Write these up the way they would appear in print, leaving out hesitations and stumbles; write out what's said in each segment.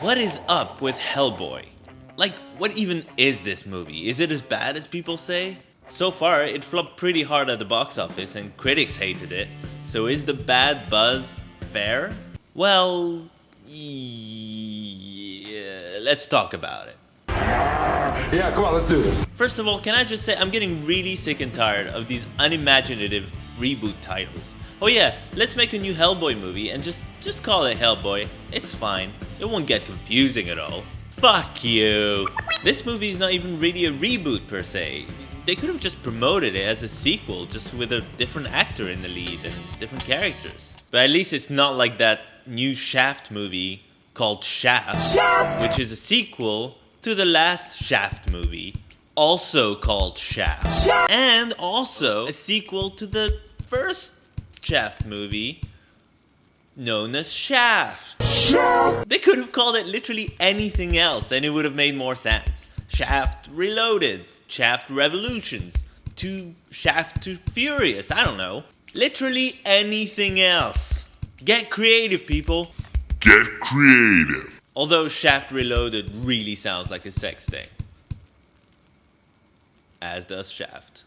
What is up with Hellboy? Like, what even is this movie? Is it as bad as people say? So far, it flopped pretty hard at the box office and critics hated it. So is the bad buzz fair? Well, yeah, let's talk about it. Yeah, come on, let's do this. First of all, can I just say I'm getting really sick and tired of these unimaginative reboot titles. Oh yeah, let's make a new Hellboy movie and just call it Hellboy. It's fine. It won't get confusing at all. Fuck you. This movie is not even really a reboot per se. They could have just promoted it as a sequel, just with a different actor in the lead and different characters. But at least it's not like that new Shaft movie called Shaft, which is a sequel to the last Shaft movie, also called Shaft, and also a sequel to the first Shaft movie, known as Shaft. They could have called it literally anything else and it would have made more sense. Shaft Reloaded, Shaft Revolutions, Shaft to Furious, I don't know. Literally anything else. Get creative, people. Get creative. Although Shaft Reloaded really sounds like a sex thing. As does Shaft.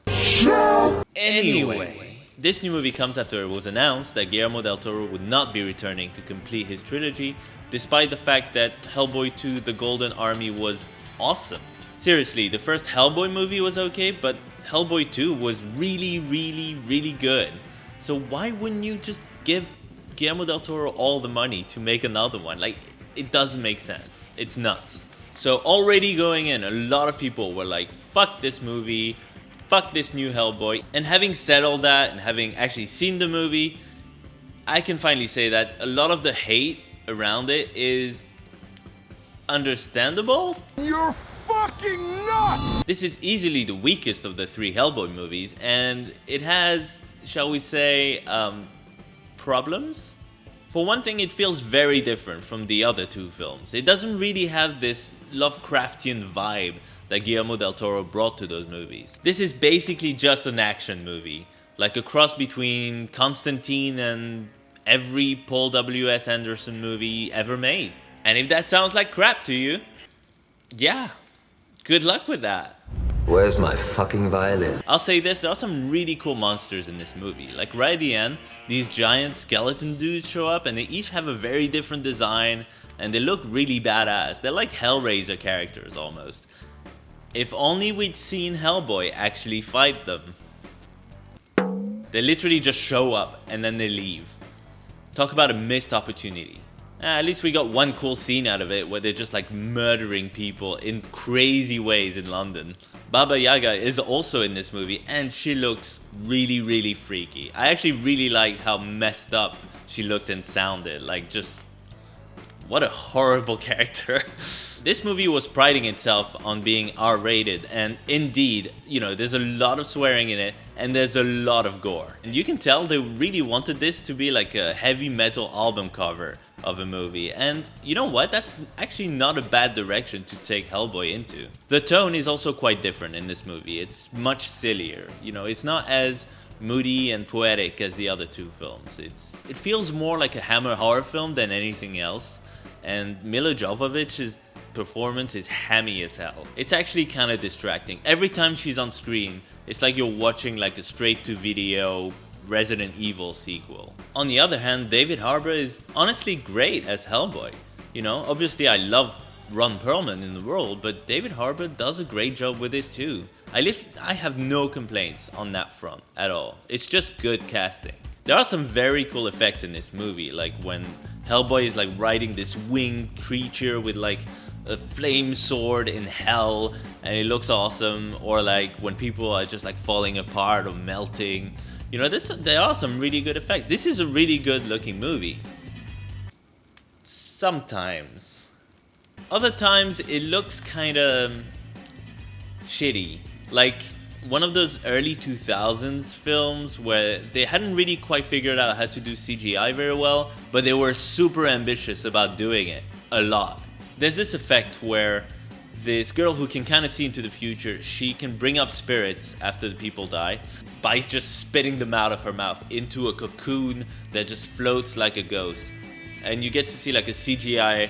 Anyway, this new movie comes after it was announced that Guillermo del Toro would not be returning to complete his trilogy, despite the fact that Hellboy 2: The Golden Army was awesome. Seriously, the first Hellboy movie was okay, but Hellboy 2 was really good. So why wouldn't you just give Guillermo del Toro all the money to make another one? Like, it doesn't make sense. It's nuts. So already going in, a lot of people were like, fuck this movie, fuck this new Hellboy. And having said all that, and having actually seen the movie, I can finally say that a lot of the hate around it is understandable. You're fucking nuts! This is easily the weakest of the three Hellboy movies, and it has, shall we say, problems? For one thing, it feels very different from the other two films. It doesn't really have this Lovecraftian vibe that Guillermo del Toro brought to those movies. This is basically just an action movie, like a cross between Constantine and every Paul W.S. Anderson movie ever made. And if that sounds like crap to you, yeah, good luck with that. Where's my fucking violin? I'll say this, there are some really cool monsters in this movie. Like right at the end, these giant skeleton dudes show up and they each have a very different design and they look really badass. They're like Hellraiser characters almost. If only we'd seen Hellboy actually fight them. They literally just show up and then they leave. Talk about a missed opportunity. At least we got one cool scene out of it where they're just like murdering people in crazy ways in London. Baba Yaga is also in this movie and she looks really freaky. I actually really liked how messed up she looked and sounded. Like, just what a horrible character. This movie was priding itself on being R-rated, and indeed, you know, there's a lot of swearing in it and there's a lot of gore. And you can tell they really wanted this to be like a heavy metal album cover of a movie, and you know what, that's actually not a bad direction to take Hellboy into. The tone is also quite different in this movie. It's much sillier, you know, it's not as moody and poetic as the other two films. It feels more like a Hammer horror film than anything else, and Milla Jovovich's performance is hammy as hell. It's actually kind of distracting. Every time she's on screen, it's like you're watching like a straight-to-video Resident Evil sequel. On the other hand, David Harbour is honestly great as Hellboy. You know, obviously I love Ron Perlman in the role, but David Harbour does a great job with it too. I have no complaints on that front at all. It's just good casting. There are some very cool effects in this movie, like when Hellboy is like riding this winged creature with like a flame sword in hell and it looks awesome, or like when people are just like falling apart or melting. You know, there are some really good effects. This is a really good looking movie. Sometimes. Other times it looks kinda shitty. Like one of those early 2000s films where they hadn't really quite figured out how to do CGI very well, but they were super ambitious about doing it a lot. There's this effect where this girl who can kind of see into the future, she can bring up spirits after the people die by just spitting them out of her mouth into a cocoon that just floats like a ghost. And you get to see like a CGI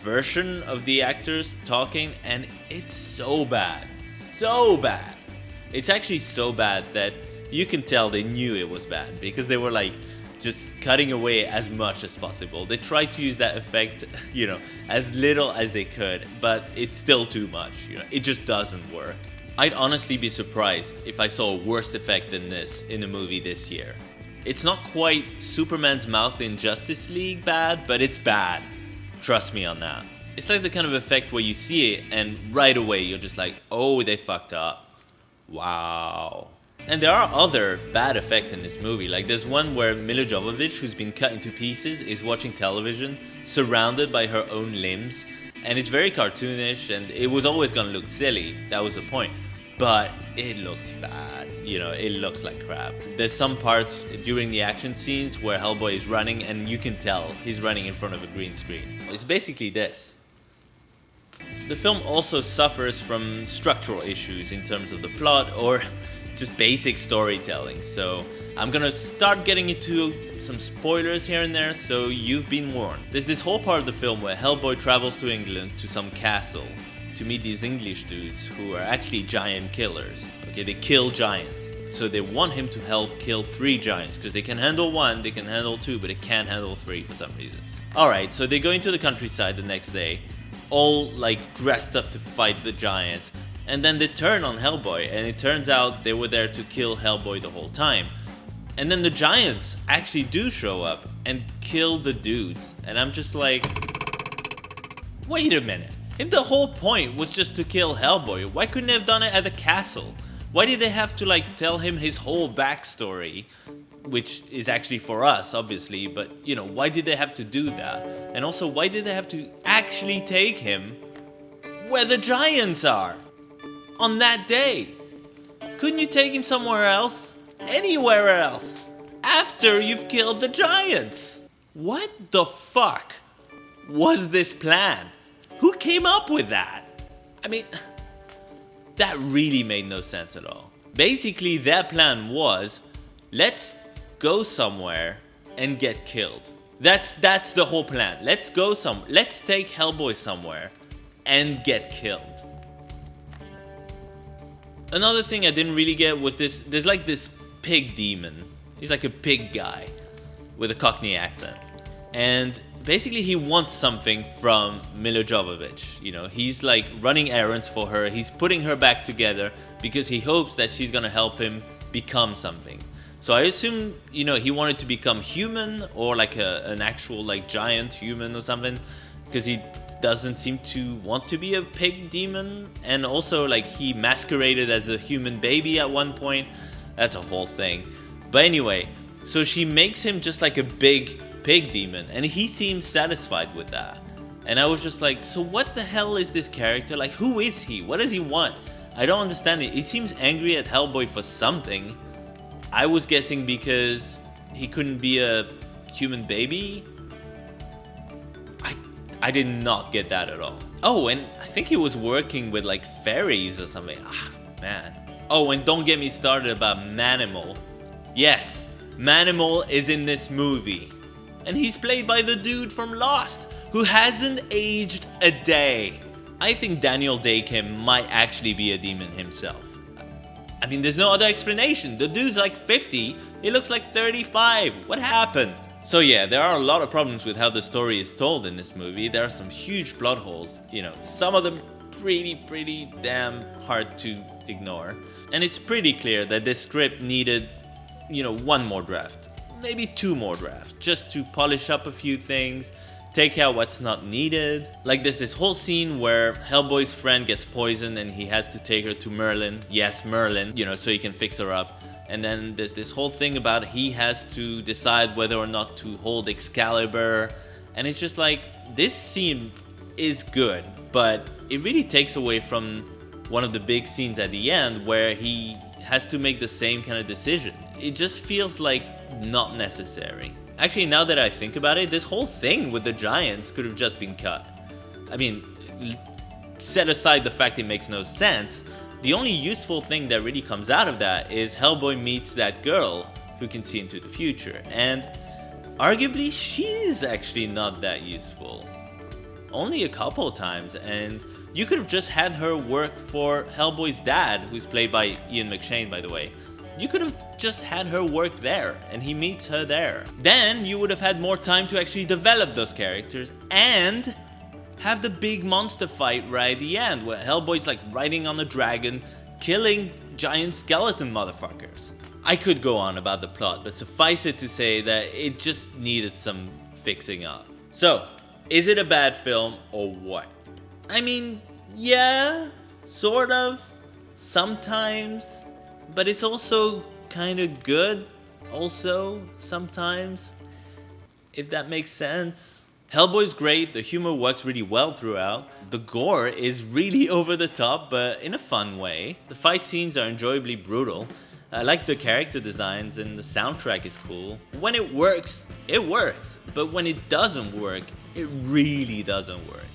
version of the actors talking, and it's so bad. So bad. It's actually so bad that you can tell they knew it was bad, because they were like just cutting away as much as possible. They tried to use that effect, as little as they could, but it's still too much, it just doesn't work. I'd honestly be surprised if I saw a worse effect than this in a movie this year. It's not quite Superman's mouth in Justice League bad, but it's bad. Trust me on that. It's like the kind of effect where you see it and right away you're just like, oh, they fucked up. Wow. And there are other bad effects in this movie. Like there's one where Milla Jovovich, who's been cut into pieces, is watching television surrounded by her own limbs. And it's very cartoonish, and it was always gonna look silly. That was the point. But it looks bad. It looks like crap. There's some parts during the action scenes where Hellboy is running, and you can tell he's running in front of a green screen. It's basically this. The film also suffers from structural issues in terms of the plot or just basic storytelling. So I'm gonna start getting into some spoilers here and there, so you've been warned. There's this whole part of the film where Hellboy travels to England to some castle to meet these English dudes who are actually giant killers. Okay, they kill giants. So they want him to help kill 3 giants, because they can handle 1, they can handle 2, but they can't handle 3 for some reason. Alright, so they go into the countryside the next day, all like dressed up to fight the giants, and then they turn on Hellboy, and it turns out they were there to kill Hellboy the whole time. And then the giants actually do show up and kill the dudes, and I'm just like, wait a minute. If the whole point was just to kill Hellboy, why couldn't they have done it at the castle? Why did they have to tell him his whole backstory? Which is actually for us, obviously, but why did they have to do that? And also, why did they have to actually take him where the giants are? On that day? Couldn't you take him somewhere else? Anywhere else? After you've killed the giants? What the fuck was this plan? Who came up with that? I mean, that really made no sense at all. Basically, their plan was, let's go somewhere and get killed. That's the whole plan. Let's take Hellboy somewhere and get killed. Another thing I didn't really get was there's like this pig demon. He's like a pig guy with a Cockney accent. And basically he wants something from Milla Jovovich. He's like running errands for her. He's putting her back together because he hopes that she's gonna help him become something. So I assume, he wanted to become human or like an actual giant human or something, because he doesn't seem to want to be a pig demon. And also he masqueraded as a human baby at one point. That's a whole thing. But anyway, so she makes him just like a big pig demon, and he seems satisfied with that. And I was just like, so what the hell is this character? Who is he? What does he want? I don't understand it. He seems angry at Hellboy for something. I was guessing because he couldn't be a human baby. I did not get that at all. Oh, and I think he was working with fairies or something. Man. Oh, and don't get me started about Manimal. Yes, Manimal is in this movie. And he's played by the dude from Lost, who hasn't aged a day. I think Daniel Day-Kim might actually be a demon himself. I mean, there's no other explanation. The dude's 50, he looks like 35. What happened? So yeah, there are a lot of problems with how the story is told in this movie. There are some huge plot holes, some of them pretty damn hard to ignore. And it's pretty clear that this script needed, one more draft. Maybe 2 more drafts, just to polish up a few things, take out what's not needed. There's this whole scene where Hellboy's friend gets poisoned and he has to take her to Merlin. Yes, Merlin, so he can fix her up. And then there's this whole thing about he has to decide whether or not to hold Excalibur. And it's just this scene is good, but it really takes away from one of the big scenes at the end where he has to make the same kind of decision. It just feels not necessary. Actually, now that I think about it, this whole thing with the giants could have just been cut. I mean, set aside the fact it makes no sense, the only useful thing that really comes out of that is Hellboy meets that girl who can see into the future, and arguably she's actually not that useful. only a couple times, and you could have just had her work for Hellboy's dad, who's played by Ian McShane, by the way. You could have just had her work there, and he meets her there. Then you would have had more time to actually develop those characters and have the big monster fight right at the end, where Hellboy's like riding on a dragon, killing giant skeleton motherfuckers. I could go on about the plot, but suffice it to say that it just needed some fixing up. So, is it a bad film or what? I mean, yeah, sort of, sometimes, but it's also kind of good, also, sometimes, if that makes sense. Hellboy's great, the humor works really well throughout, the gore is really over the top, but in a fun way. The fight scenes are enjoyably brutal. I like the character designs and the soundtrack is cool. When it works, but when it doesn't work, it really doesn't work.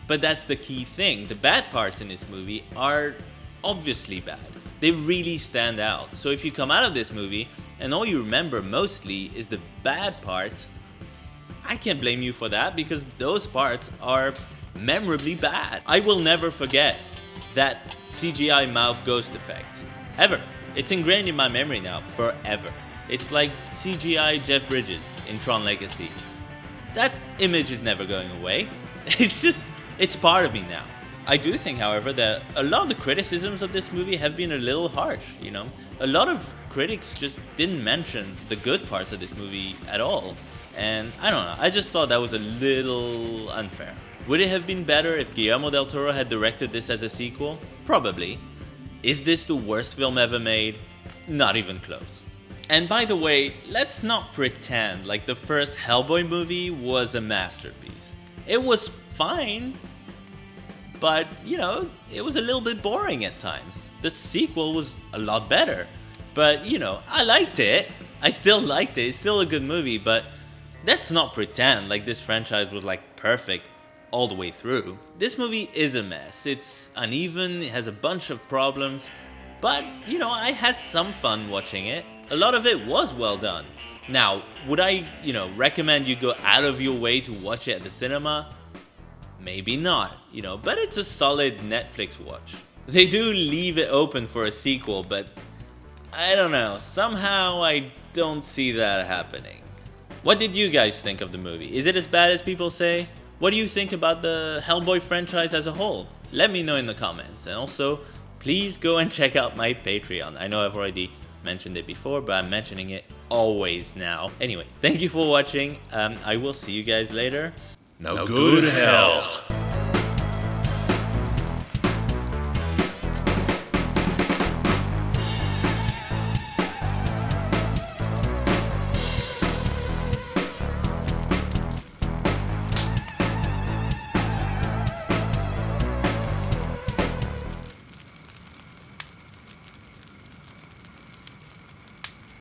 But that's the key thing. The bad parts in this movie are obviously bad. They really stand out. So if you come out of this movie and all you remember mostly is the bad parts, I can't blame you for that because those parts are memorably bad. I will never forget that CGI mouth ghost effect. Ever. It's ingrained in my memory now, forever. It's like CGI Jeff Bridges in Tron Legacy. That image is never going away. It's part of me now. I do think, however, that a lot of the criticisms of this movie have been a little harsh, you know? A lot of critics just didn't mention the good parts of this movie at all. And I don't know, I just thought that was a little unfair. Would it have been better if Guillermo del Toro had directed this as a sequel? Probably. Is this the worst film ever made? Not even close. And by the way, let's not pretend like the first Hellboy movie was a masterpiece. It was fine, but, you know, it was a little bit boring at times. The sequel was a lot better, but, you know, I liked it. I still liked it. It's still a good movie, but let's not pretend like this franchise was like perfect all the way through. This movie is a mess. It's uneven, it has a bunch of problems, but, you know, I had some fun watching it. A lot of it was well done. Now, would I, you know, recommend you go out of your way to watch it at the cinema? Maybe not, you know, but it's a solid Netflix watch. They do leave it open for a sequel, but I don't know, somehow I don't see that happening. What did you guys think of the movie? Is it as bad as people say? What do you think about the Hellboy franchise as a whole? Let me know in the comments. And also, please go and check out my Patreon. I know I've already mentioned it before, but I'm mentioning it always now. Anyway, thank you for watching. I will see you guys later. Now go to hell.